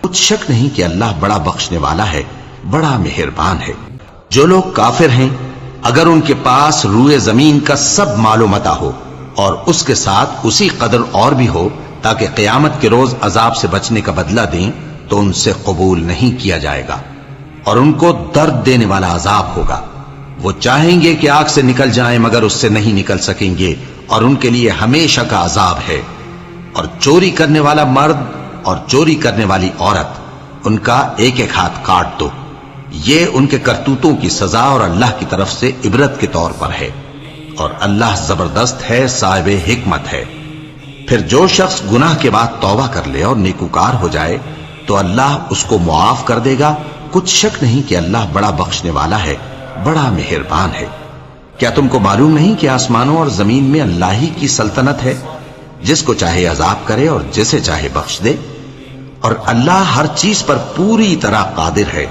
کچھ شک نہیں کہ اللہ بڑا بخشنے والا ہے، بڑا مہربان ہے۔ جو لوگ کافر ہیں، اگر ان کے پاس روئے زمین کا سب مال و متاع ہو اور اس کے ساتھ اسی قدر اور بھی ہو تاکہ قیامت کے روز عذاب سے بچنے کا بدلہ دیں، تو ان سے قبول نہیں کیا جائے گا اور ان کو درد دینے والا عذاب ہوگا۔ وہ چاہیں گے کہ آگ سے نکل جائیں مگر اس سے نہیں نکل سکیں گے، اور ان کے لیے ہمیشہ کا عذاب ہے۔ اور چوری کرنے والا مرد اور چوری کرنے والی عورت، ان کا ایک ایک ہاتھ کاٹ دو۔ یہ ان کے کرتوتوں کی سزا اور اللہ کی طرف سے عبرت کے طور پر ہے، اور اللہ زبردست ہے، صاحب حکمت ہے۔ پھر جو شخص گناہ کے بعد توبہ کر لے اور نیکوکار ہو جائے تو اللہ اس کو معاف کر دے گا۔ کچھ شک نہیں کہ اللہ بڑا بخشنے والا ہے، بڑا مہربان ہے۔ کیا تم کو معلوم نہیں کہ آسمانوں اور زمین میں اللہ ہی کی سلطنت ہے، جس کو چاہے عذاب کرے اور جسے چاہے بخش دے، اور اللہ ہر چیز پر پوری طرح قادر ہے۔